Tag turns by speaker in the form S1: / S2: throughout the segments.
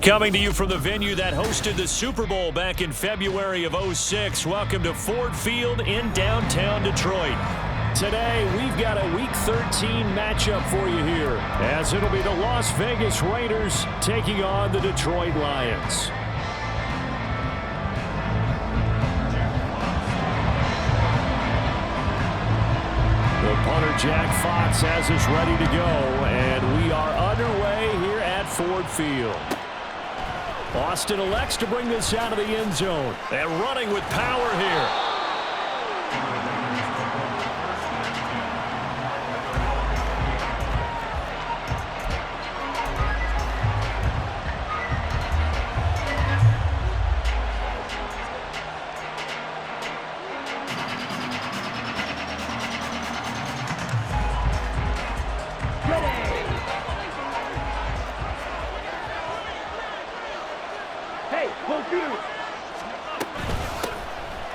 S1: Coming to you from the venue that hosted the Super Bowl back in February of '06. Welcome to Ford Field in downtown Detroit. Today, we've got a Week 13 matchup for you here, as it'll be the Las Vegas Raiders taking on the Detroit Lions. The punter, Jack Fox, has us ready to go, and we are underway here at Ford Field. Austin elects to bring this out of the end zone, and running with power here.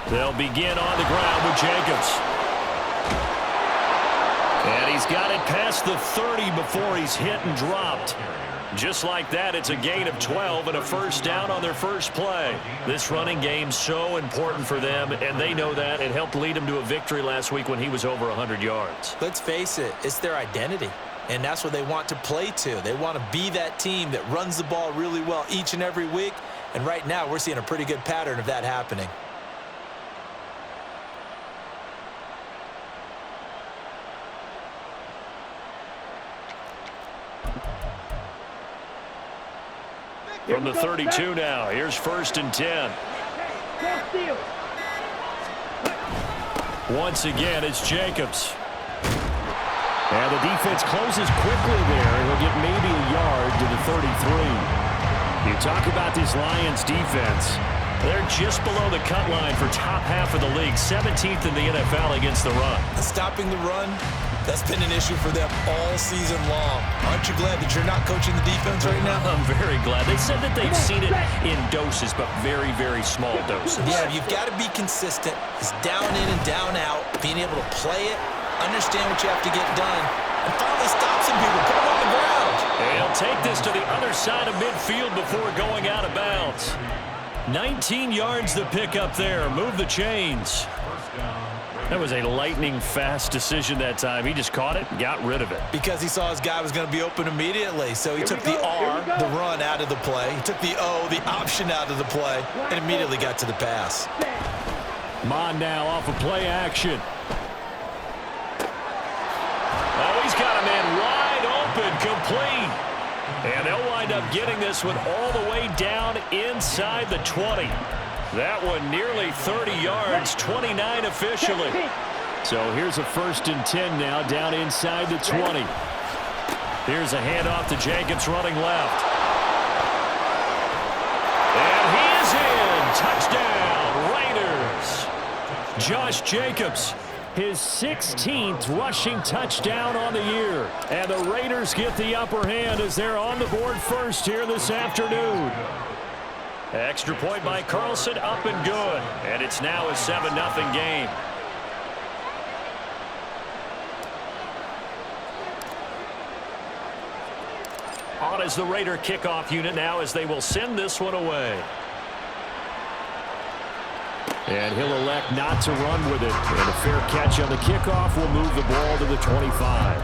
S1: They'll begin on the ground with Jacobs. And he's got it past the 30 before he's hit and dropped. Just like that, it's a gain of 12 and a first down on their first play. This running game's so important for them, and they know that. It helped lead them to a victory last week when he was over 100 yards.
S2: Let's face it, it's their identity. And that's what they want to play to. They want to be that team that runs the ball really well each and every week. And right now, we're seeing a pretty good pattern of that happening.
S1: From the 32 now, here's 1st and 10. Once again, it's Jacobs. And the defense closes quickly there. He'll get maybe a yard to the 33. You talk about this Lions defense. They're just below the cut line for top half of the league, 17th in the NFL against the run.
S2: Stopping the run, that's been an issue for them all season long. Aren't you glad that you're not coaching the defense right now?
S1: I'm very glad. They said that they've seen it in doses, but very, very small doses.
S2: Yeah, you've got to be consistent. It's down in and down out, being able to play it, understand what you have to get done, and finally stop some people, put them on the ground.
S1: They'll take this to the other side of midfield before going out of bounds. 19 yards to pick up there. Move the chains. That was a lightning-fast decision that time. He just caught it and got rid of it.
S2: Because he saw his guy was going to be open immediately. So he took the R, the run, out of the play. He took the O, the option, out of the play, and immediately got to the pass.
S1: Mon now off of play action. Oh, he's got a man wide open, complete. And they'll wind up getting this one all the way down inside the 20. That one nearly 30 yards, 29 officially. So here's a 1st and 10 now down inside the 20. Here's a handoff to Jacobs running left. And he is in. Touchdown, Raiders. Josh Jacobs, his 16th rushing touchdown on the year. And the Raiders get the upper hand as they're on the board first here this afternoon. Extra point by Carlson, up and good. And it's now a 7-0 game. On as the Raider kickoff unit now as they will send this one away. And he'll elect not to run with it. And a fair catch on the kickoff will move the ball to the 25.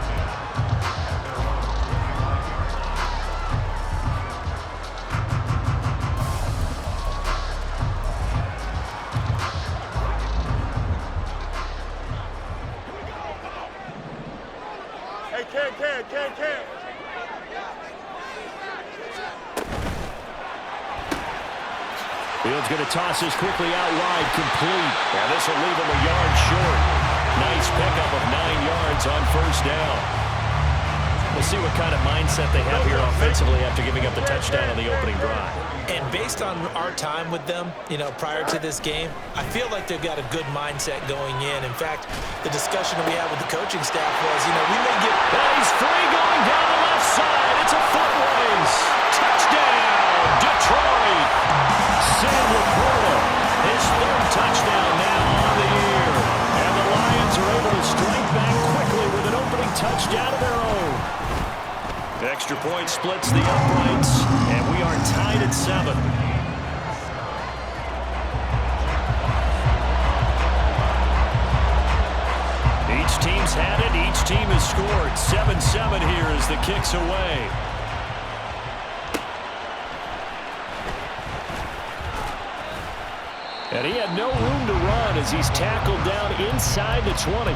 S1: Fields going to toss this quickly out wide, complete. Now this will leave him a yard short. Nice pickup of 9 yards on 1st down. We'll see what kind of mindset they have here offensively after giving up the touchdown on the opening drive.
S2: And based on our time with them, prior to this game, I feel like they've got a good mindset going in. In fact, the discussion that we had with the coaching staff was, we may get...
S1: Well, he's free going down the left side. It's a foot race. Touchdown, Detroit. Sam Laporta, his 3rd touchdown now on the year. And the Lions are able to strike back quickly with an opening touchdown of their own. Extra point splits the uprights, and we are tied at movement here as the kick's away. And he had no room to run as he's tackled down inside the 20.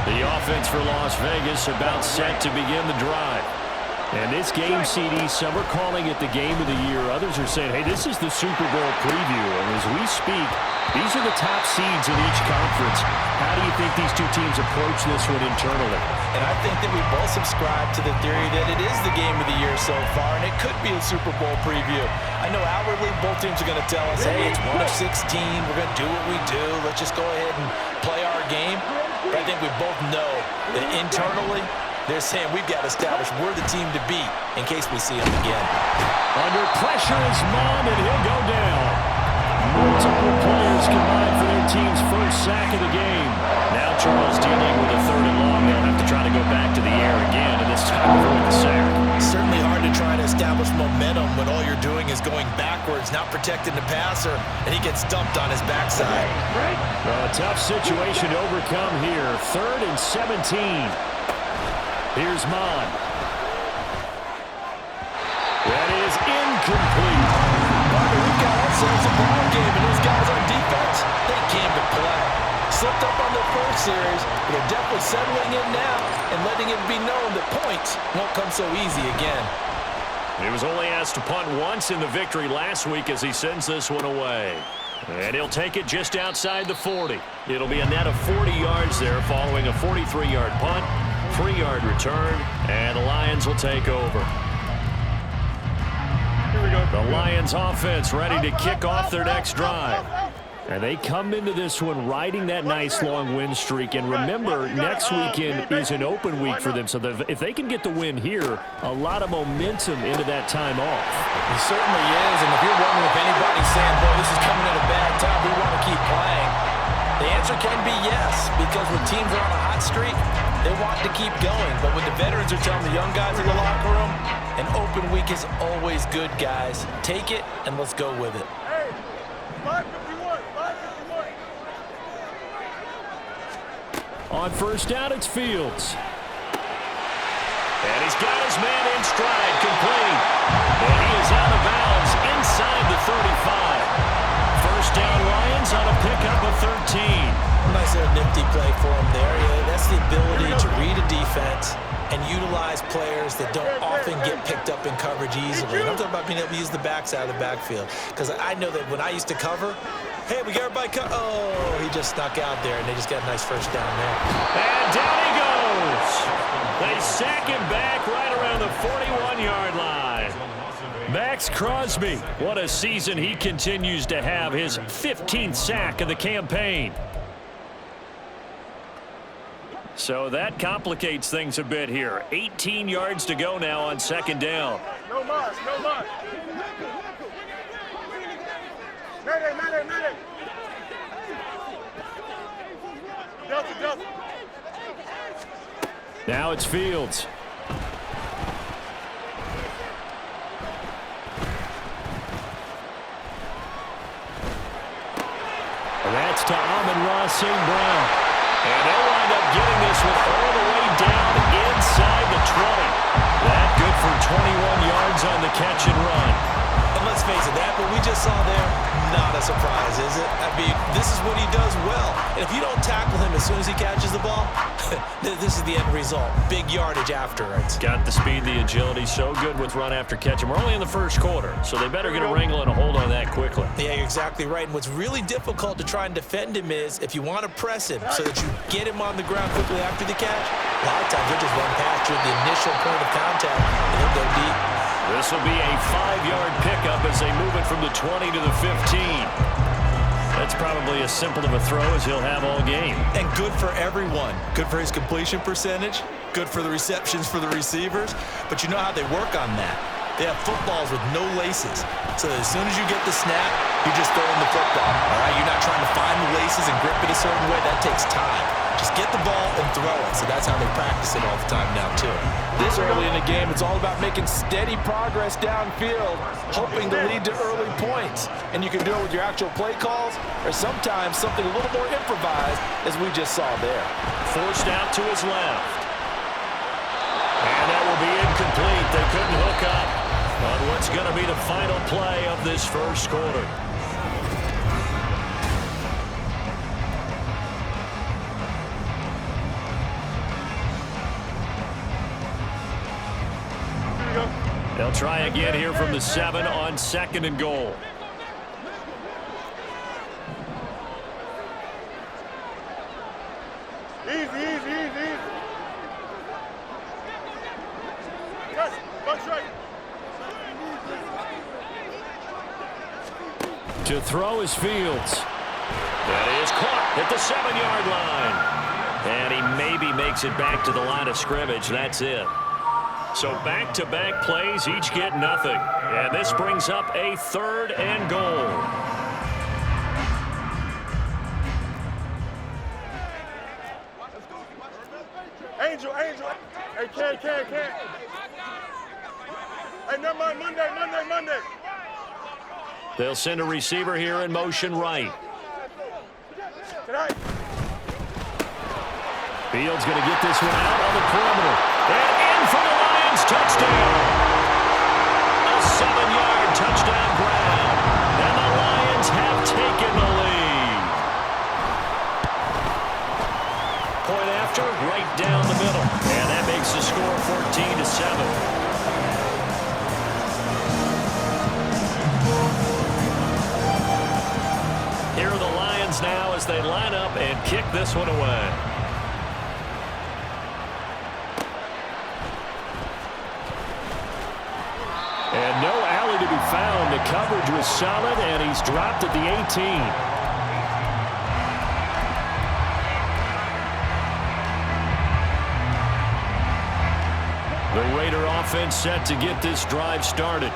S1: The offense for Las Vegas about set to begin the drive. And this game, CD, some are calling it the game of the year. Others are saying, hey, this is the Super Bowl preview. And as we speak, these are the top seeds in each conference. How do you think these two teams approach this one internally?
S2: And I think that we both subscribe to the theory that it is the game of the year so far, and it could be a Super Bowl preview. I know outwardly both teams are going to tell us, hey, it's 1 of 16. We're going to do what we do. Let's just go ahead and play our game. But I think we both know that internally, they're saying we've got to establish we're the team to beat in case we see them again.
S1: Under pressure is Mond, and he'll go down. Multiple players combined for their team's first sack of the game. Now Charles dealing with a 3rd and long. They'll have to try to go back to the air again, and this time avoid the sack.
S2: Certainly hard to try to establish momentum when all you're doing is going backwards, not protecting the passer, and he gets dumped on his backside.
S1: Well, a tough situation to overcome here. 3rd and 17. Here's Mond. That is incomplete.
S2: Parker, we've got ourselves a ball game, and those guys on defense, they came to play. Slipped up on their first series, but they're definitely settling in now and letting it be known that points won't come so easy again.
S1: He was only asked to punt once in the victory last week as he sends this one away. And he'll take it just outside the 40. It'll be a net of 40 yards there following a 43-yard punt, 3-yard return, and the Lions will take over. The Lions offense ready to kick off their next drive. And they come into this one riding that nice long win streak. And remember, next weekend is an open week for them. So if they can get the win here, a lot of momentum into that time off.
S2: It certainly is. And if you're wondering if anybody's saying, boy, this is coming at a bad time, we want to keep playing, the answer can be yes. Because when teams are on a hot streak, they want to keep going. But when the veterans are telling the young guys in the locker room, an open week is always good, guys. Take it, and let's go with it.
S3: Hey, 551, 551.
S1: On first down, it's Fields. And he's got his man in stride, complete. And he is out of bounds inside the 35. First down, Lions on a pickup of 13.
S2: Nice little nifty play for him there. Yeah, that's the ability to read a defense and utilize players that don't often get picked up in coverage easily. And I'm talking about being able to use the backside of the backfield. Because I know that when I used to cover, hey, we got everybody oh, he just snuck out there, and they just got a nice first down there.
S1: And down he goes. They sack him back right around the 41-yard line. Max Crosby, what a season he continues to have, his 15th sack of the campaign. So that complicates things a bit here. 18 yards to go now on second down.
S3: No mark, no mark. Mayday. Delta.
S1: Now it's Fields. That's to Amon-Ra St. Brown. And they'll wind up getting this one all the way down inside the 20. That good for 21 yards on the catch and run.
S2: And let's face it, that what we just saw there, not a surprise, is it? I mean, this is what he does well. And if you don't tackle him as soon as he catches the ball, this is the end result. Big yardage afterwards.
S1: Got the speed, the agility, so good with run after catch. And we're only in the first quarter, so they better get a wrangle and a hold on that quickly.
S2: Yeah, you're exactly right. And what's really difficult to try and defend him is if you want to press him so that you get him on the ground quickly after the catch, a lot of times he'll just run past you at the initial point of contact, and he'll go deep.
S1: This will be a 5-yard pickup as they move it from the 20 to the 15. That's probably as simple of a throw as he'll have all game.
S2: And good for everyone. Good for his completion percentage. Good for the receptions for the receivers. But you know how they work on that. They have footballs with no laces. So as soon as you get the snap, you're just throwing the football. All right? You're not trying to find the laces and grip it a certain way. That takes time. Just get the ball and throw it. So that's how they practice it all the time now, too.
S4: This early in the game, it's all about making steady progress downfield, hoping to lead to early points. And you can do it with your actual play calls or sometimes something a little more improvised, as we just saw there.
S1: Forced out to his left. And that will be incomplete. They couldn't hook up on what's going to be the final play of this first quarter. They'll try again here from the 7 on 2nd and goal.
S3: Easy. Yes, one straight.
S1: To throw is Fields. That is caught at the 7-yard line. And he maybe makes it back to the line of scrimmage. That's it. So back-to-back plays, each get nothing. And this brings up a 3rd and goal.
S3: Angel. Hey, can. Hey, never mind, Monday.
S1: They'll send a receiver here in motion right.
S3: Tonight.
S1: Fields going to get this one out on the perimeter. And in for the Lions, touchdown. A 7-yard touchdown grab. And the Lions have taken the lead. Point after, right down the middle. And that makes the score 14-7. Here are the Lions now as they line up and kick this one away. And no alley to be found. The coverage was solid, and he's dropped at the 18. The Raider offense set to get this drive started.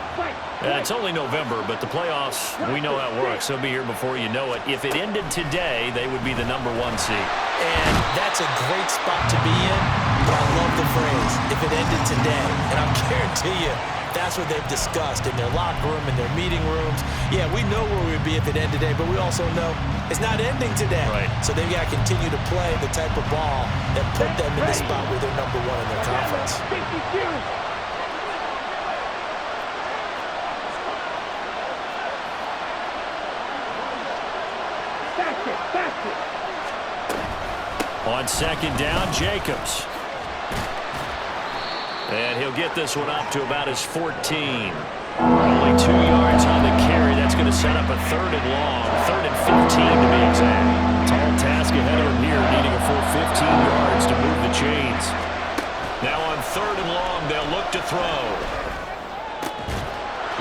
S1: It's only November, but the playoffs, we know how it works. They'll be here before you know it. If it ended today, they would be the #1 seed.
S2: And that's a great spot to be in, but I love the phrase, if it ended today. And I guarantee you, that's what they've discussed in their locker room, in their meeting rooms. Yeah, we know where we would be if it ended today, but we also know it's not ending today.
S1: Right.
S2: So they've got to continue to play the type of ball that put them in the spot where they're #1 in their conference.
S1: On 2nd down, Jacobs. And he'll get this one up to about his 14. Only 2 yards on the carry. That's going to set up a 3rd and long. 3rd and 15 to be exact. Tall task ahead of him here, needing a full 15 yards to move the chains. Now on 3rd and long, they'll look to throw.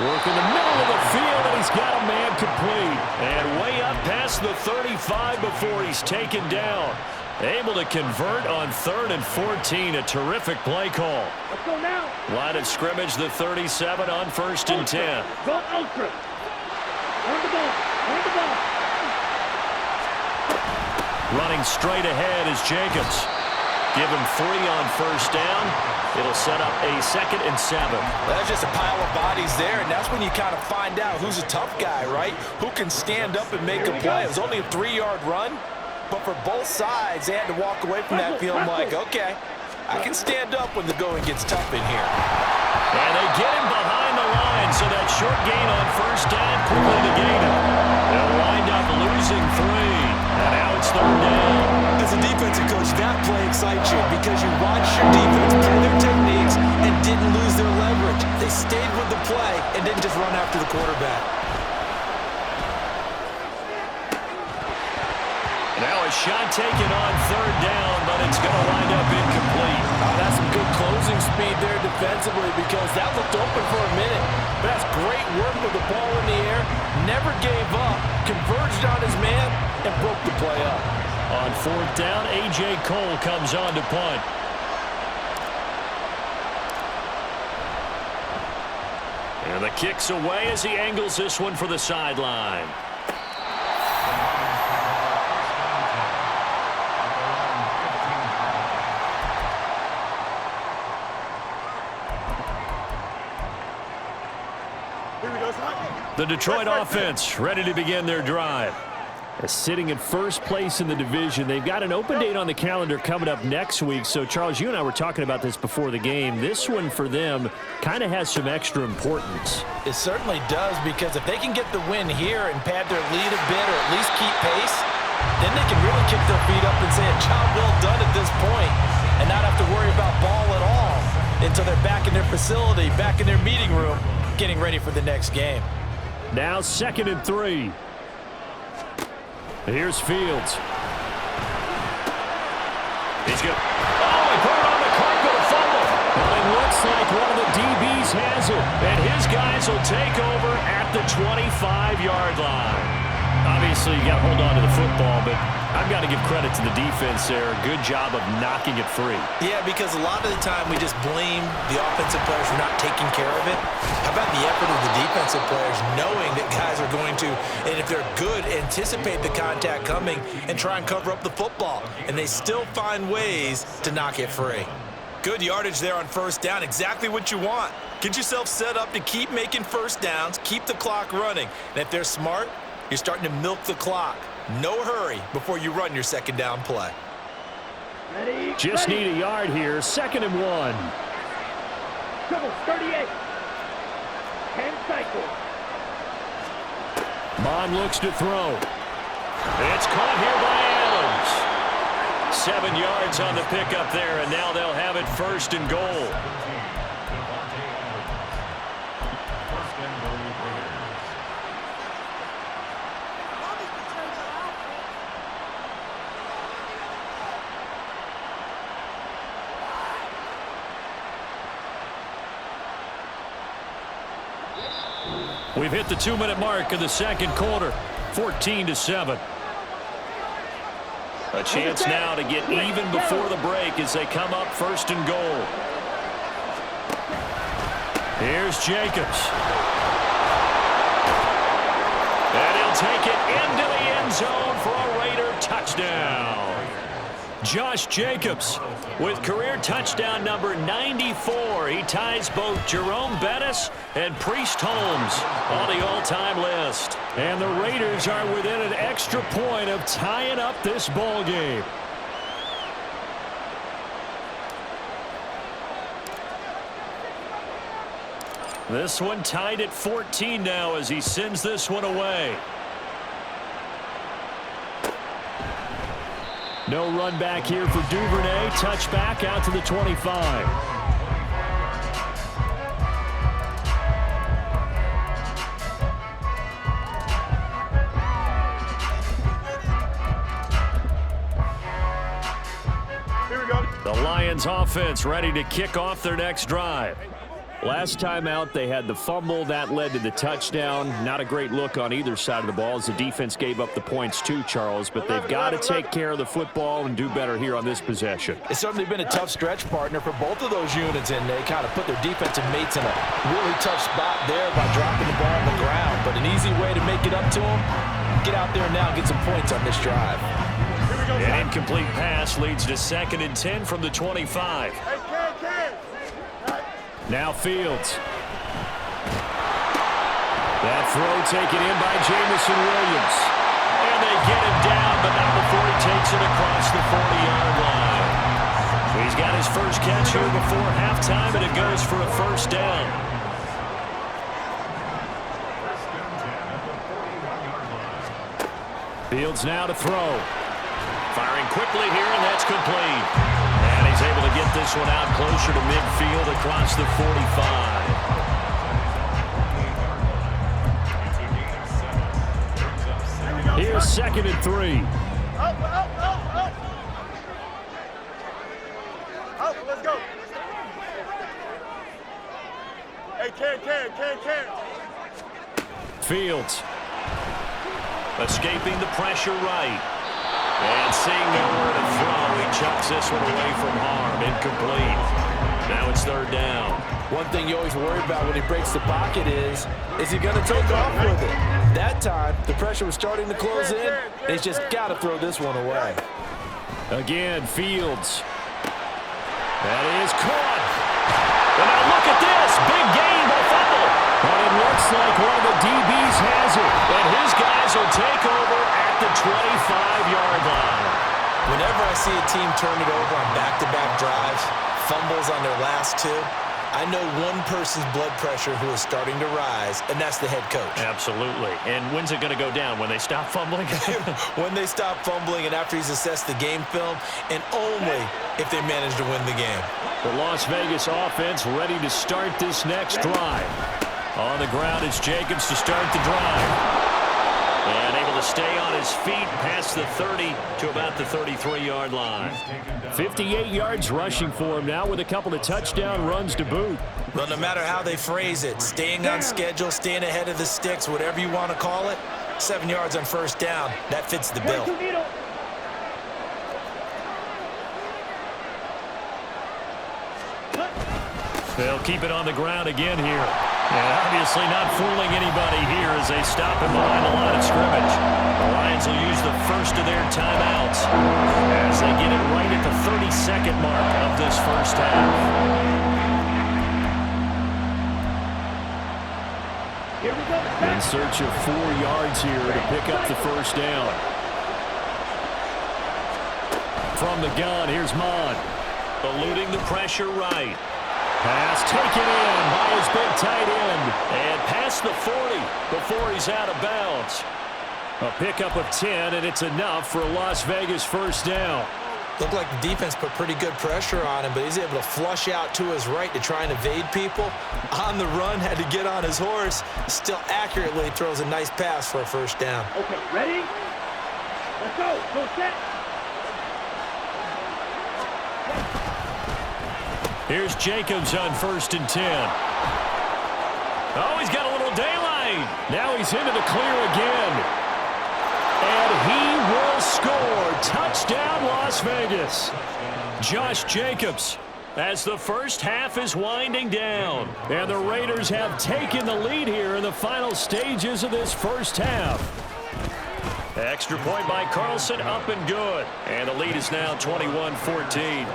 S1: Work in the middle of the field, and he's got a man complete. And way up past the 35 before he's taken down. Able to convert on 3rd and 14. A terrific play call.
S3: Let's go now.
S1: Line of scrimmage, the 37 on 1st and 10.
S3: Go ultra. Run the ball.
S1: Running straight ahead is Jacobs. Give him 3 on 1st down. It'll set up a 2nd and 7.
S4: That's just a pile of bodies there, and that's when you kind of find out who's a tough guy, right? Who can stand up and make a play. It was only a 3-yard run, but for both sides, they had to walk away from that feeling like, okay, I can stand up when the going gets tough in here.
S1: And they get him behind the line, so that short gain on 1st down quickly negated. They'll wind up losing 3, and now it's 3rd down.
S2: As a defensive coach, that play excites you because you watched your defense play their techniques and didn't lose their leverage. They stayed with the play and didn't just run after the quarterback.
S1: Now a shot taken on 3rd down, but it's going to wind up incomplete.
S4: Oh, that's some good closing speed there defensively because that looked open for a minute. But that's great work with the ball in the air. Never gave up, converged on his man, and broke the play up.
S1: On 4th down, A.J. Cole comes on to punt. And the kick's away as he angles this one for the sideline. The Detroit offense ready to begin their drive. Sitting in first place in the division. They've got an open date on the calendar coming up next week. So, Charles, you and I were talking about this before the game. This one for them kind of has some extra importance.
S2: It certainly does, because if they can get the win here and pad their lead a bit or at least keep pace, then they can really kick their feet up and say a job well done at this point and not have to worry about ball at all until they're back in their facility, back in their meeting room, getting ready for the next game.
S1: Now 2nd and 3. Here's Fields. He's good. Oh, he put it on the carpet, a fumble. Well, it looks like one of the DBs has it, and his guys will take over at the 25-yard line. Obviously, you got to hold on to the football, but I've got to give credit to the defense there. Good job of knocking it free.
S2: Yeah, because a lot of the time we just blame the offensive players for not taking care of it. How about the effort of the defensive players knowing that guys are going to, and if they're good, anticipate the contact coming and try and cover up the football. And they still find ways to knock it free. Good yardage there on first down. Exactly what you want. Get yourself set up to keep making first downs, keep the clock running. And if they're smart, you're starting to milk the clock. No hurry before you run your second down play.
S1: Just need a yard here. 2nd and 1.
S3: Double 38. 10 cycles.
S1: Mon looks to throw. It's caught here by Adams. 7 yards on the pickup there, and now they'll have it 1st and goal. We've hit the 2-minute mark of the second quarter, 14-7. A chance now to get even before the break as they come up 1st and goal. Here's Jacobs. And he'll take it into the end zone for a Raider touchdown. Josh Jacobs with career touchdown number 94. He ties both Jerome Bettis and Priest Holmes on the all-time list. And the Raiders are within an extra point of tying up this ball game. This one tied at 14 now as he sends this one away. No run back here for Duvernay. Touchback out to the 25.
S5: Here we go.
S1: The Lions offense ready to kick off their next drive. Last time out, they had the fumble. That led to the touchdown. Not a great look on either side of the ball as the defense gave up the points too, Charles. But they've got to take care of the football and do better here on this possession.
S2: It's certainly been a tough stretch, partner, for both of those units, and they kind of put their defensive mates in a really tough spot there by dropping the ball on the ground. But an easy way to make it up to them, get out there now and get some points on this drive.
S1: An incomplete pass leads to 2nd and 10 from the 25. Now Fields. That throw taken in by Jamison Williams. And they get him down, but not before he takes it across the 40-yard line. He's got his first catch here before halftime, and it goes for a 1st down. Fields now to throw. Firing quickly here, and that's complete. And he's able to get this one out closer to midfield across the 45. Here's 2nd and 3.
S5: Let's go. Hey, can.
S1: Fields. Escaping the pressure right. And seeing nowhere to throw, he chucks this one away from harm. Incomplete. Now it's third down.
S2: One thing you always worry about when he breaks the pocket is he going to take off with it? That time, the pressure was starting to close in, and he's just got to throw this one away.
S1: Again, Fields. That is caught. And now look at this. Big gain by Fumble. But it looks like one of the DBs has it. And his guys will take over at the 25-yard line.
S2: Whenever I see a team turn it over on back-to-back drives, fumbles on their last two, I know one person's blood pressure who is starting to rise, and that's the head coach.
S1: Absolutely. And when's it going to go down? When they stop fumbling?
S2: When they stop fumbling and after he's assessed the game film, and only if they manage to win the game.
S1: The Las Vegas offense ready to start this next drive. On the ground, it's Jacobs to start the drive. And able to stay on his feet past the 30 to about the 33-yard line. 58 yards rushing for him now with a couple of touchdown runs to boot.
S2: Well, no matter how they phrase it, staying on schedule, staying ahead of the sticks, whatever you want to call it, 7 yards on first down, that fits the bill.
S1: They'll keep it on the ground again here. And obviously not fooling anybody here as they stop him behind the line of scrimmage. The Lions will use the first of their timeouts as they get it right at the 30-second mark of this first half. In search of 4 yards here to pick up the first down. From the gun, here's Mon. Eluding the pressure right. Pass taken in by his big tight end. And past the 40 before he's out of bounds. A pickup of 10, and it's enough for a Las Vegas first down.
S2: Looked like the defense put pretty good pressure on him, but he's able to flush out to his right to try and evade people. On the run, had to get on his horse. Still accurately throws a nice pass for a first down.
S3: Okay, ready? Let's go. Go set.
S1: Here's Jacobs on 1st and 10. Oh, he's got a little daylight. Now he's into the clear again. And he will score. Touchdown, Las Vegas. Josh Jacobs as the first half is winding down. And the Raiders have taken the lead here in the final stages of this first half. Extra point by Carlson, up and good. And the lead is now 21-14.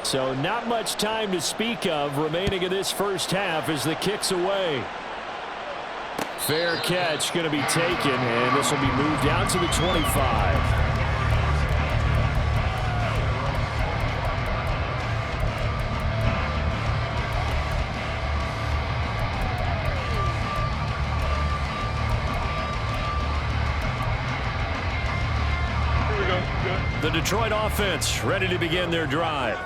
S1: So not much time to speak of remaining in this first half as the kick's away. Fair catch going to be taken, and this will be moved out to the 25. The Detroit offense ready to begin their drive.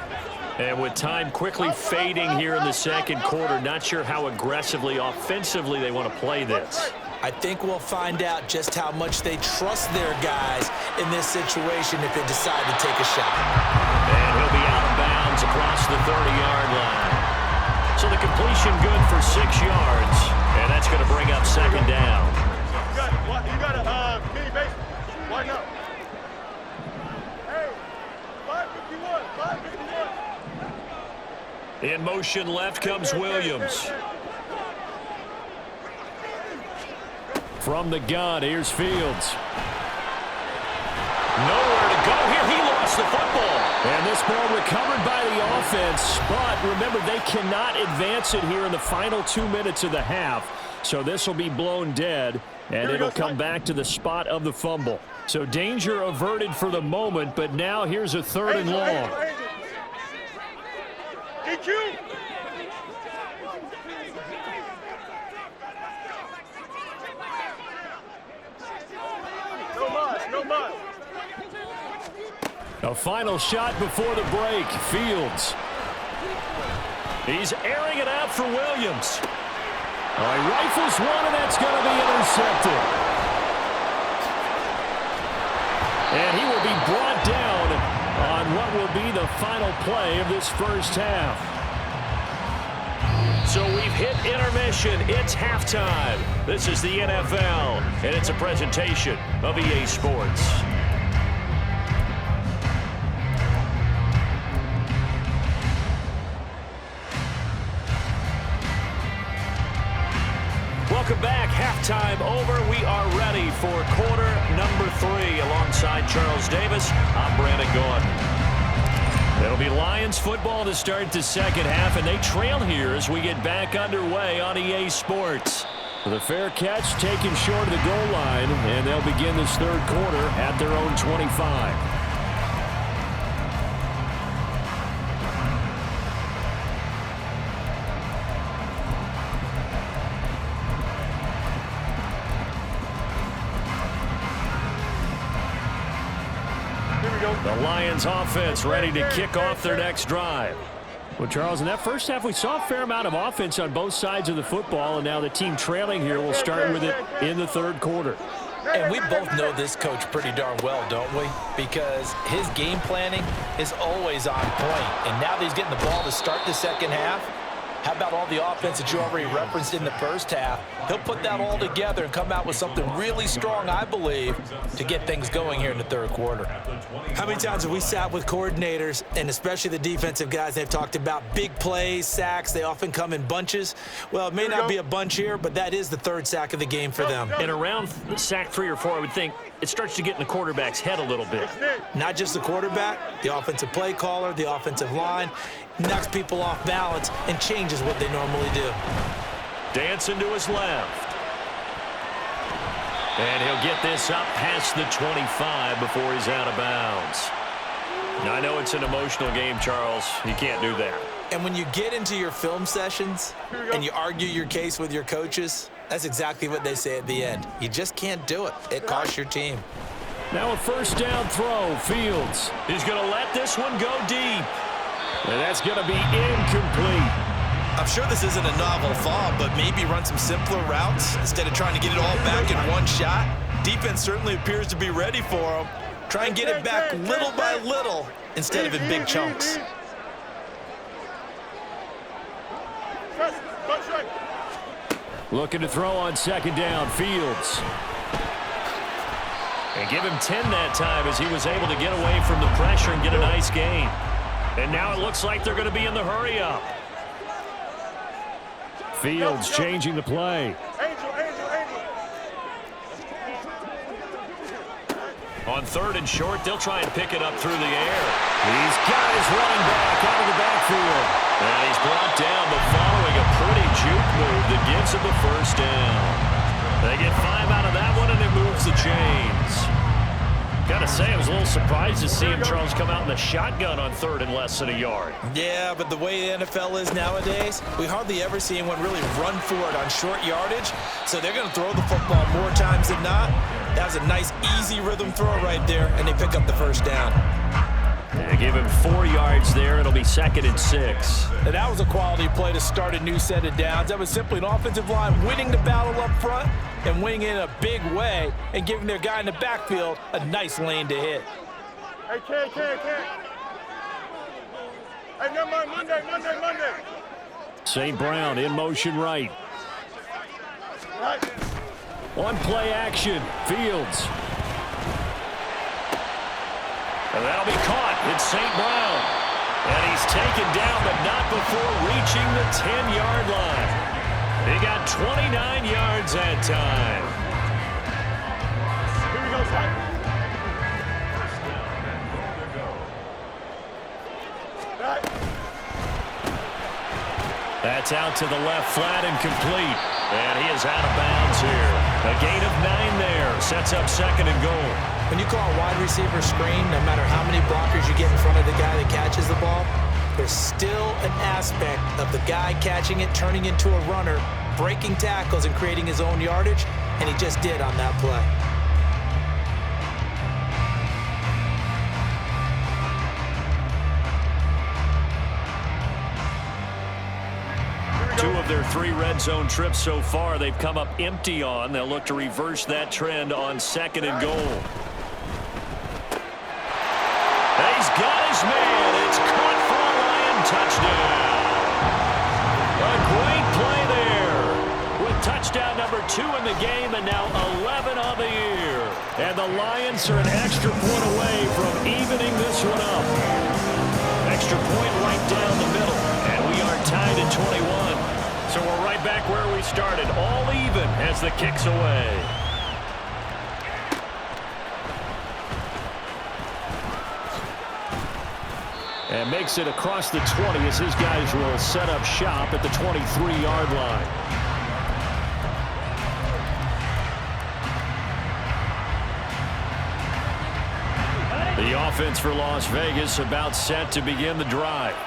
S1: And with time quickly fading here in the second quarter, not sure how aggressively, offensively they want to play this.
S2: I think we'll find out just how much they trust their guys in this situation if they decide to take a shot.
S1: And he'll be out of bounds across the 30-yard line. So the completion good for 6 yards, and that's going to bring up second down.
S5: You got a mini base. Why not? Hey, 551, 551.
S1: In motion left comes Williams. From the gun, here's Fields. Nowhere to go here. He lost the football. And this ball recovered by the offense. But remember, they cannot advance it here in the final 2 minutes of the half. So this will be blown dead, and it'll come back to the spot of the fumble. So danger averted for the moment, but now here's a third and long.
S5: EQ! No mud.
S1: A final shot before the break. Fields. He's airing it out for Williams. Oh, he rifles one, and that's going to be intercepted. And he will be brought down on what will be the final play of this first half. So we've hit intermission. It's halftime. This is the NFL, and it's a presentation of EA Sports. halftime over. We are ready for quarter number 3. Alongside Charles Davis, I'm Brandon Gaudin. It'll be Lions football to start the second half, and they trail here as we get back underway on EA Sports. The fair catch taken short of the goal line, and they'll begin this third quarter at their own 25. The Lions offense ready to kick off their next drive. Well, Charles, in that first half, we saw a fair amount of offense on both sides of the football, and now the team trailing here will start with it in the third quarter.
S2: And we both know this coach pretty darn well, don't we? Because his game planning is always on point. And now that he's getting the ball to start the second half, how about all the offense that you already referenced in the first half? He'll put that all together and come out with something really strong, I believe, to get things going here in the third quarter.
S4: How many times have we sat with coordinators, and especially the defensive guys, they've talked about big plays, sacks. They often come in bunches. Well, it may not be a bunch here, but that is the third sack of the game for them.
S1: And around sack 3 or 4, I would think it starts to get in the quarterback's head a little bit.
S4: Not just the quarterback, the offensive play caller, the offensive line, knocks people off balance and changes what they normally do.
S1: Dancing to his left. And he'll get this up past the 25 before he's out of bounds. Now, I know it's an emotional game, Charles. You can't do that.
S4: And when you get into your film sessions and you argue your case with your coaches, that's exactly what they say at the end. You just can't do it. It costs your team.
S1: Now a first down throw. Fields. He's going to let this one go deep. And that's going to be incomplete.
S2: I'm sure this isn't a novel thought, but maybe run some simpler routes instead of trying to get it all back in one shot. Defense certainly appears to be ready for him. Try and get it back little by little instead of in big chunks.
S1: Looking to throw on second down. Fields. And give him 10 that time as he was able to get away from the pressure and get a nice gain. And now it looks like they're going to be in the hurry-up. Fields changing the play. On third and short, they'll try and pick it up through the air. He's got his running back out of the backfield. And he's brought down, but following a pretty juke move that gives him the first down. They get 5 out of that one, and it moves the chains. Gotta say, I was a little surprised to see him, Charles, come out in the shotgun on third and less than a yard.
S2: Yeah, but the way the NFL is nowadays, we hardly ever see anyone really run for it on short yardage. So they're going to throw the football more times than not. That was a nice, easy rhythm throw right there, and they pick up the first down.
S1: They give him 4 yards there. It'll be 2nd and 6.
S2: And that was a quality play to start a new set of downs. That was simply an offensive line winning the battle up front and winning in a big way and giving their guy in the backfield a nice lane to hit.
S5: Hey, Ken. Hey, never mind, Monday.
S1: St. Brown in motion right. On play action, Fields. And that'll be caught. It's St. Brown. And he's taken down, but not before reaching the 10-yard line. He got 29 yards that time.
S5: Here we go, Zach.
S1: That's out to the left, flat and complete. And he is out of bounds here. A gain of 9 there. Sets up 2nd and goal.
S4: When you call a wide receiver screen, no matter how many blockers you get in front of the guy that catches the ball, there's still an aspect of the guy catching it, turning into a runner, breaking tackles and creating his own yardage, and he just did on that play.
S1: Two of their 3 red zone trips so far, they've come up empty on. They'll look to reverse that trend on 2nd and goal. He's got his man. It's caught for a Lion touchdown. A great play there. With touchdown number 2 in the game and now 11 on the year. And the Lions are an extra point away from evening this one up. Extra point right down the middle. And we are tied at 21. So we're right back where we started, all even as the kick's away. And makes it across the 20 as his guys will set up shop at the 23-yard line. The offense for Las Vegas about set to begin the drive.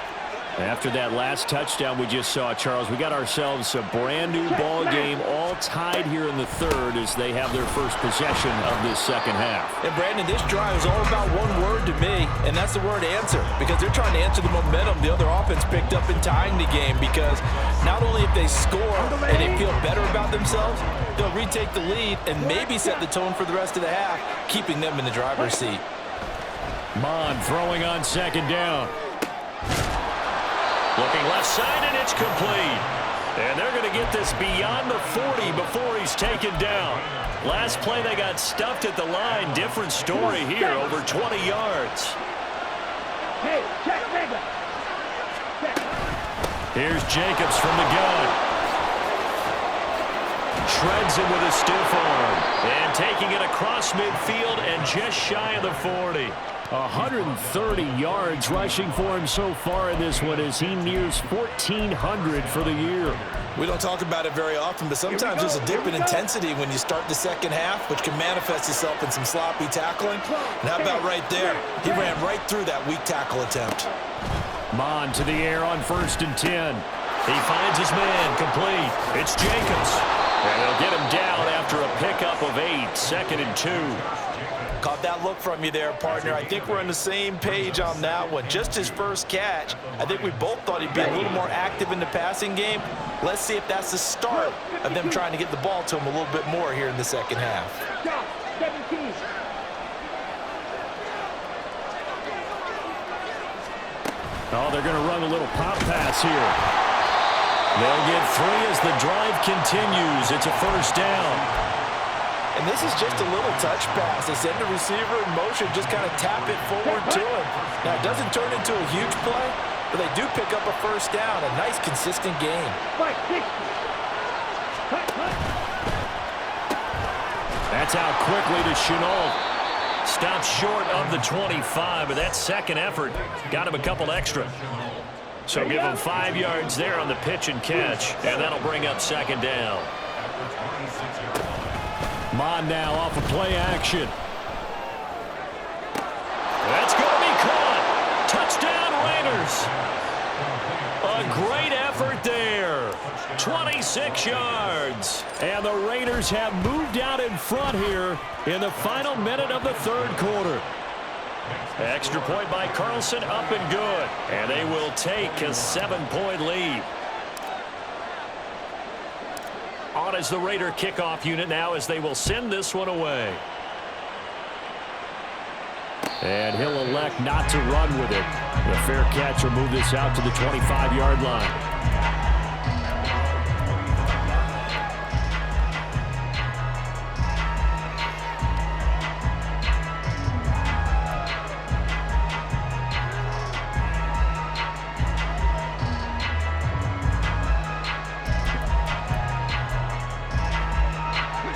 S1: After that last touchdown we just saw, Charles, we got ourselves a brand new ball game, all tied here in the third as they have their first possession of this second half.
S2: And Brandon, this drive is all about one word to me, and that's the word answer, because they're trying to answer the momentum the other offense picked up in tying the game, because not only if they score and they feel better about themselves, they'll retake the lead and maybe set the tone for the rest of the half, keeping them in the driver's seat.
S1: Mon throwing on second down. Looking left side, and it's complete. And they're going to get this beyond the 40 before he's taken down. Last play, they got stuffed at the line. Different story here, over 20 yards.
S3: Hey, check, nigga.
S1: Here's Jacobs from the gun. Shreds him with a stiff arm. And taking it across midfield and just shy of the 40. 130 yards rushing for him so far in this one as he nears 1,400 for the year.
S2: We don't talk about it very often, but sometimes there's a dip in intensity when you start the second half, which can manifest itself in some sloppy tackling. And how about right there? He ran right through that weak tackle attempt.
S1: Mon to the air on 1st and 10. He finds his man, complete. It's Jacobs. And they'll get him down after a pickup of 8, 2nd and 2.
S2: Caught that look from you there, partner. I think we're on the same page on that one. Just his first catch. I think we both thought he'd be a little more active in the passing game. Let's see if that's the start of them trying to get the ball to him a little bit more here in the second half.
S3: 17.
S1: Oh, they're going to run a little pop pass here. They'll get 3 as the drive continues. It's a first down.
S2: And this is just a little touch pass. They send the receiver in motion, just kind of tap it forward to him. Now, it doesn't turn into a huge play, but they do pick up a first down. A nice, consistent game.
S1: That's out quickly to Chenault. Stops short of the 25, but that second effort got him a couple extra. So give him 5 yards there on the pitch and catch, and that'll bring up second down. Mon now off of play action. That's going to be caught. Touchdown Raiders. A great effort there. 26 yards. And the Raiders have moved out in front here in the final minute of the third quarter. Extra point by Carlson, up and good. And they will take a 7-point lead. On as the Raider kickoff unit now as they will send this one away. And he'll elect not to run with it. The fair catch will move this out to the 25-yard line.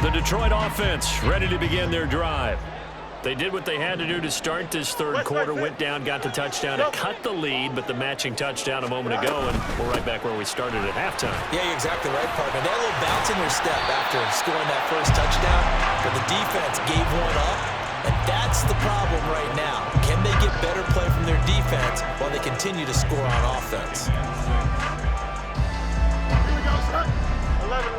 S1: The Detroit offense ready to begin their drive. They did what they had to do to start this third quarter. Went down, got the touchdown to cut the lead, but the matching touchdown a moment ago, and we're right back where we started at halftime.
S2: Yeah, you're exactly right, partner. They had a little bounce in their step after scoring that first touchdown, but the defense gave one up, and that's the problem right now. Can they get better play from their defense while they continue to score on offense?
S5: Here we go, son. 11.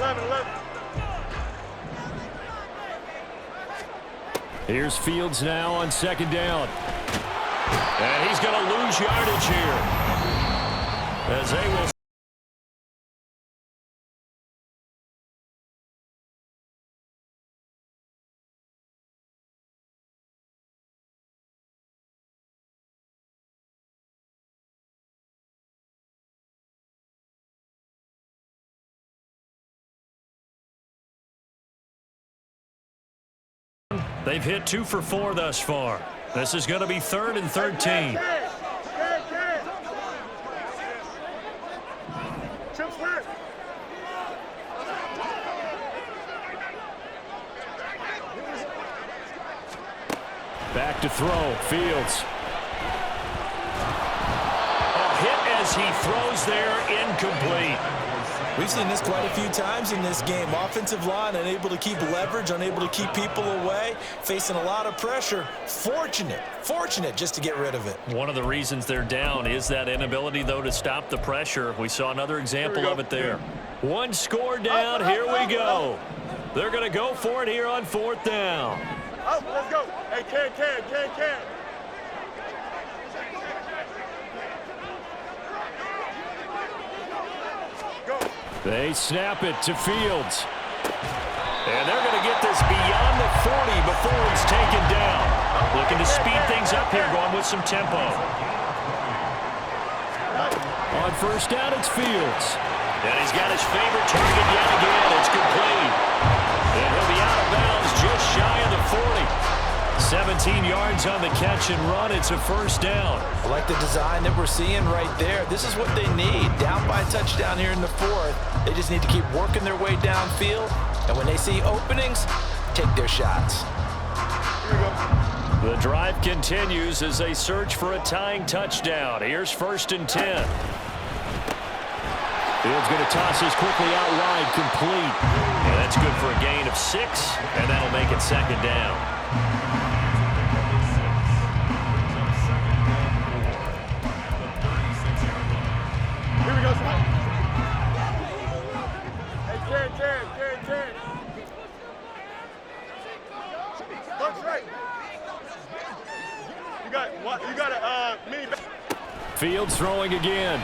S1: Here's Fields now on second down. And he's going to lose yardage here as they will. They've hit 2 for 4 thus far. This is going to be 3rd and 13. Back to throw. Fields. A hit as he throws there, incomplete.
S2: We've seen this quite a few times in this game. Offensive line unable to keep leverage, unable to keep people away, facing a lot of pressure. Fortunate just to get rid of it.
S1: One of the reasons they're down is that inability, though, to stop the pressure. We saw another example of it there. One score down. Here we go. They're going to go for it here on 4th down.
S5: Up, let's go. Hey, can.
S1: They snap it to Fields. And they're going to get this beyond the 40 before it's taken down. Looking to speed things up here, going with some tempo. On 1st down, it's Fields. And he's got his favorite target yet again. It's complete. And he'll be out of bounds just shy of the 40. 17 yards on the catch and run. It's a 1st down.
S2: I like the design that we're seeing right there. This is what they need. Down by a touchdown here in the 4th. They just need to keep working their way downfield. And when they see openings, take their shots.
S1: The drive continues as they search for a tying touchdown. Here's 1st and 10. Fields going to toss this quickly out wide, complete. And that's good for a gain of 6, and that'll make it 2nd down.
S5: Here we go, Smith. Hey, Karen. Looks right. You got a mini back.
S1: Fields throwing again.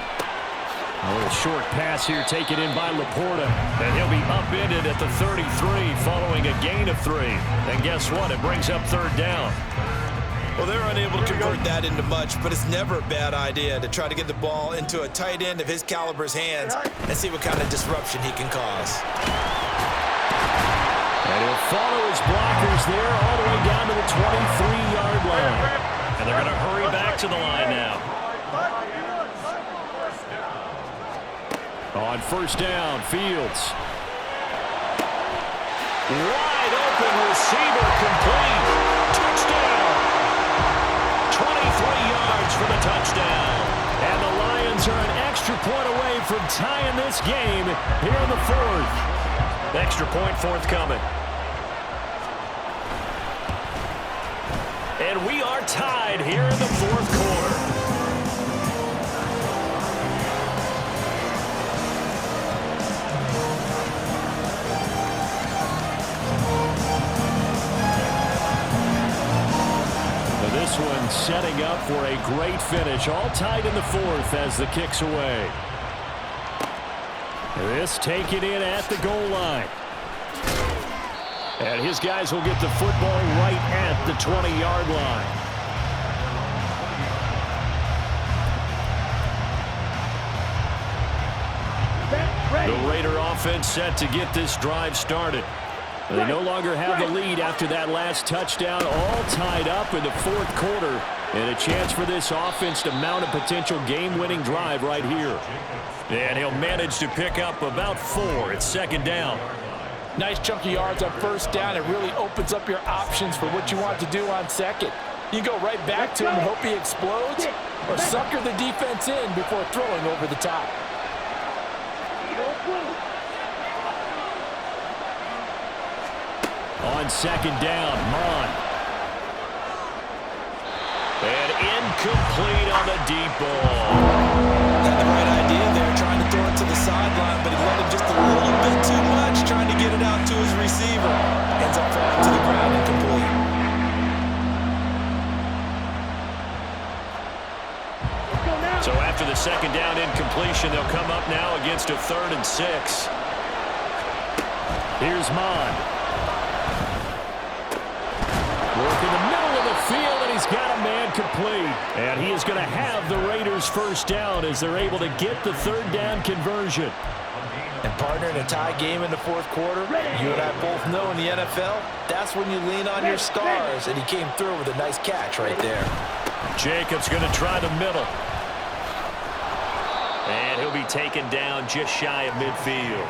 S1: A little short pass here taken in by Laporta. And he'll be upended at the 33 following a gain of 3. And guess what? It brings up 3rd down.
S2: Well, they're unable to convert that into much, but it's never a bad idea to try to get the ball into a tight end of his caliber's hands and see what kind of disruption he can cause.
S1: And he'll follow his blockers there all the way down to the 23-yard line. And they're going to hurry back to the line now. On 1st down, Fields. Wide open receiver, complete. Touchdown. 23 yards for the touchdown. And the Lions are an extra point away from tying this game here in the 4th. Extra point forthcoming. And we are tied here in the 4th quarter. This one setting up for a great finish. All tied in the 4th as the kick's away. This taken in at the goal line. And his guys will get the football right at the 20-yard line. The Raider offense set to get this drive started. They no longer have the lead after that last touchdown, all tied up in the 4th quarter, and a chance for this offense to mount a potential game-winning drive right here. And he'll manage to pick up about 4. It's 2nd down.
S4: Nice chunky yards on 1st down. It really opens up your options for what you want to do on 2nd. You go right back to him and hope he explodes, or sucker the defense in before throwing over the top.
S1: On 2nd down, Mon. And incomplete on the deep ball.
S2: Had the right idea there, trying to throw it to the sideline, but he let him just a little bit too much, trying to get it out to his receiver. Ends up falling to the ground incomplete.
S1: So after the 2nd down incompletion, they'll come up now against a 3rd and 6. Here's Mon. Work in the middle of the field, and he's got a man complete. And he is going to have the Raiders' 1st down as they're able to get the 3rd down conversion.
S2: And partner, in a tie game in the 4th quarter, you and I both know in the NFL, that's when you lean on your stars. And he came through with a nice catch right there.
S1: Jacobs going to try the middle. And he'll be taken down just shy of midfield.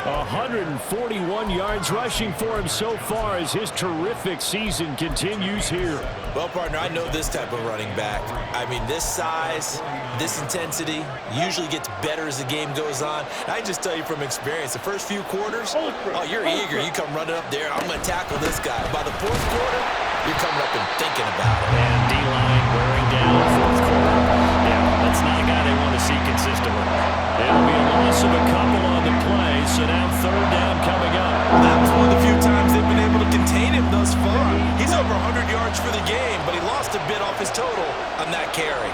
S1: 141 yards rushing for him so far as his terrific season continues here.
S2: Well, partner, I know this type of running back. I mean, this size, this intensity usually gets better as the game goes on. And I just tell you from experience, the first few quarters, oh, you're eager. You come running up there, I'm going to tackle this guy. By the fourth quarter, you're coming up and thinking about it.
S1: And D-line wearing down fourth quarter. Yeah, that's not a guy they want to see consistently. It'll be a loss of a couple on the play, so now third down coming up.
S2: Well, that was one of the few times they've been able to contain him thus far. He's over 100 yards for the game, but he lost a bit off his total on that carry.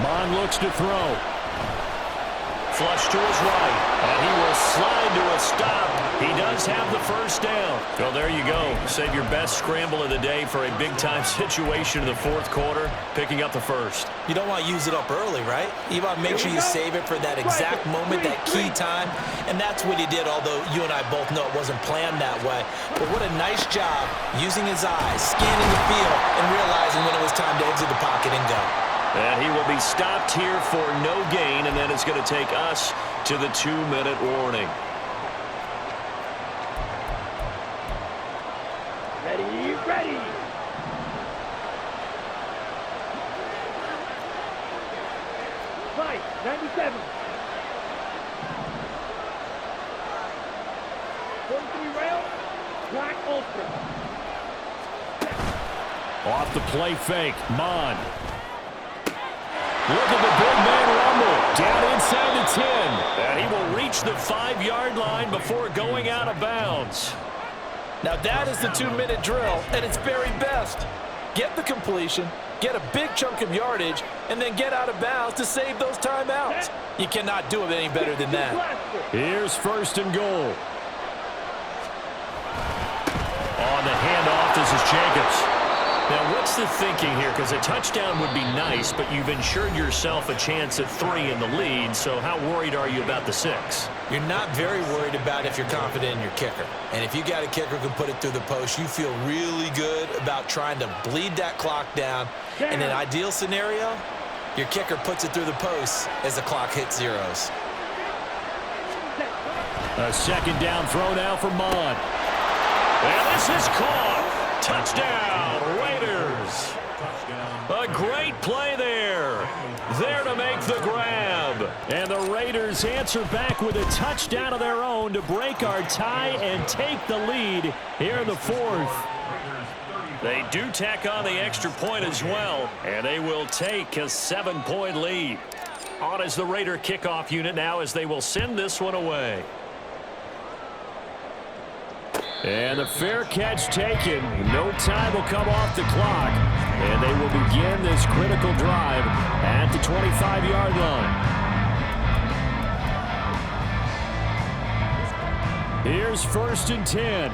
S1: Mon looks to throw. Flush to his right, and he will slide to a stop. He does have the first down. Well, there you go. Save your best scramble of the day for a big-time situation in the fourth quarter, picking up the first.
S2: You don't want to use it up early, right? You want to make sure you save it for that exact moment, that key time, and that's what he did, although you and I both know it wasn't planned that way. But what a nice job using his eyes, scanning the field, and realizing when it was time to exit the pocket and go.
S1: And he will be stopped here for no gain, and then it's going to take us to the 2-minute warning.
S3: Ready. Fight, 97. 43 rail, black ultra.
S1: Off the play fake, Mon. Look at the big man rumble. Down inside the 10. And he will reach the 5-yard line before going out of bounds.
S4: Now that is the 2-minute drill at its very best. Get the completion, get a big chunk of yardage, and then get out of bounds to save those timeouts. You cannot do it any better than that.
S1: Here's first and goal. On the handoff, this is Jacobs. Now, what's the thinking here? Because a touchdown would be nice, but you've ensured yourself a chance at 3 in the lead, so how worried are you about the 6?
S2: You're not very worried about if you're confident in your kicker. And if you got a kicker who can put it through the post, you feel really good about trying to bleed that clock down. In an ideal scenario, your kicker puts it through the post as the clock hits zeros.
S1: A second down throw now for Mon. And this is caught. Touchdown, Raiders. A great play there. There to make the grab. And the Raiders answer back with a touchdown of their own to break our tie and take the lead here in the fourth. They do tack on the extra point as well, and they will take a 7-point lead. On is the Raider kickoff unit now as they will send this one away. And the fair catch taken. No time will come off the clock. And they will begin this critical drive at the 25-yard line. Here's first and 10.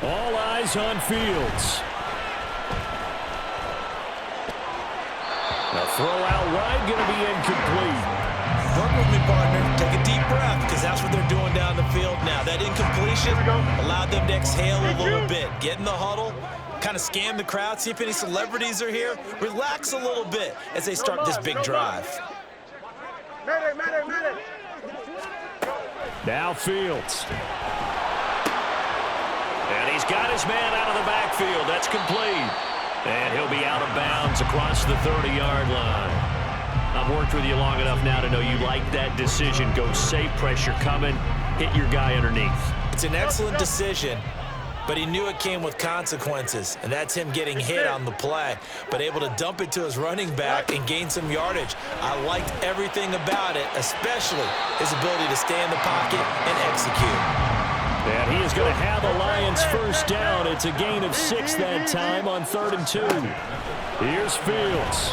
S1: All eyes on Fields. The throw out wide going to be incomplete.
S2: Work with me, partner. Take a deep breath, because that's what they're doing down the field now. That incompletion allowed them to exhale a little bit. Get in the huddle, kind of scan the crowd, see if any celebrities are here. Relax a little bit as they start this big drive.
S1: Now Fields. And he's got his man out of the backfield. That's complete. And he'll be out of bounds across the 30-yard line. I've worked with you long enough now to know you like that decision. Go safe, pressure coming, hit your guy underneath.
S2: It's an excellent decision, but he knew it came with consequences, and that's him getting hit on the play, but able to dump it to his running back and gain some yardage. I liked everything about it, especially his ability to stay in the pocket and execute.
S1: And he is going to have the Lions first down. It's a gain of 6 that time on 3rd and 2. Here's Fields.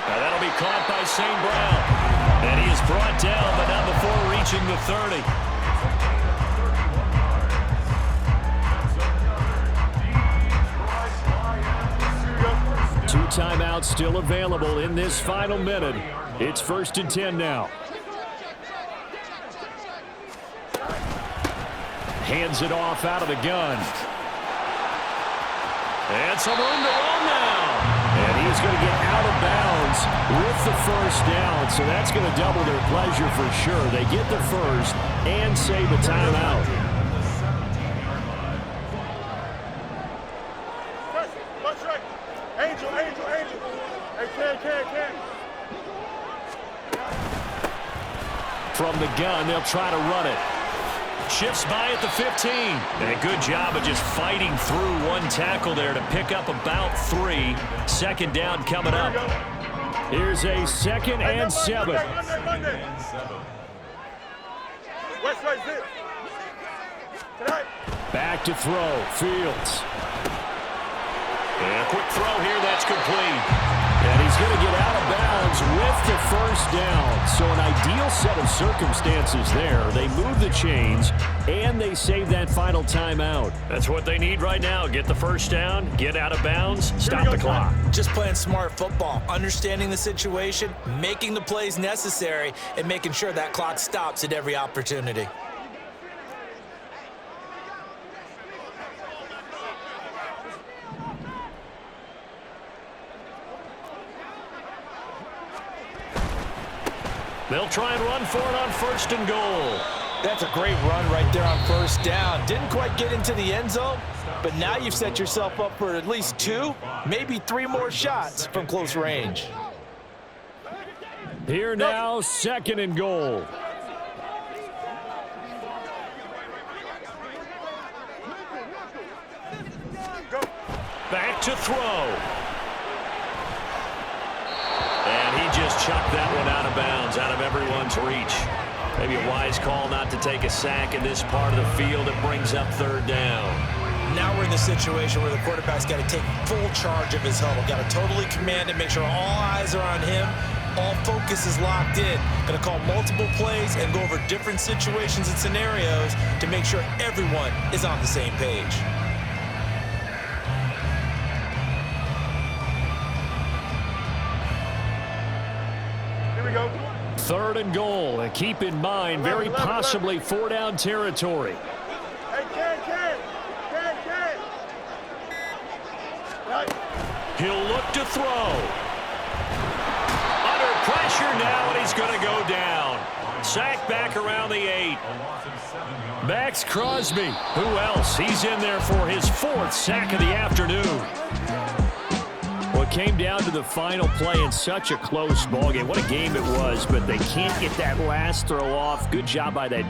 S1: Now that'll be caught by St. Brown. And he is brought down, but not before reaching the 30. 2 timeouts still available in this final minute. It's 1st and 10 now. Hands it off out of the gun. And some room to run now. And he's going to get out of bounds with the first down. So that's going to double their pleasure for sure. They get the first and save a timeout.
S5: That's right. Angel. Hey, can.
S1: From the gun, they'll try to run it. Shifts by at the 15. And a good job of just fighting through one tackle there to pick up about 3. Second down coming up. Here's a 2nd and 7.
S5: Monday. West right zip. Tonight.
S1: Back to throw. Fields. And a quick throw here. That's complete. And he's going to get out of bounds with the first down. So an ideal set of circumstances there. They move the chains, and they save that final timeout. That's what they need right now. Get the first down, get out of bounds, stop the clock.
S2: Just playing smart football, understanding the situation, making the plays necessary, and making sure that clock stops at every opportunity.
S1: They'll try and run for it on 1st and goal.
S2: That's a great run right there on first down. Didn't quite get into the end zone, but now you've set yourself up for at least 2, maybe 3 more shots from close range.
S1: Here now, 2nd and goal. Back to throw. And he just chucked that one out of bounds, out of everyone's reach. Maybe a wise call not to take a sack in this part of the field. It brings up 3rd down.
S2: Now we're in the situation where the quarterback's got to take full charge of his huddle. Got to totally command it, make sure all eyes are on him. All focus is locked in. Going to call multiple plays and go over different situations and scenarios to make sure everyone is on the same page.
S5: Here we go.
S1: 3rd and goal. And keep in mind, very possibly 4-down territory.
S5: Hey, can. Right.
S1: He'll look to throw. Under pressure now, and he's going to go down. Sacked back around the 8. Max Crosby. Who else? He's in there for his 4th sack of the afternoon. Well, it came down to the final play in such a close ballgame. What a game it was, but they can't get that last throw off. Good job by that defense.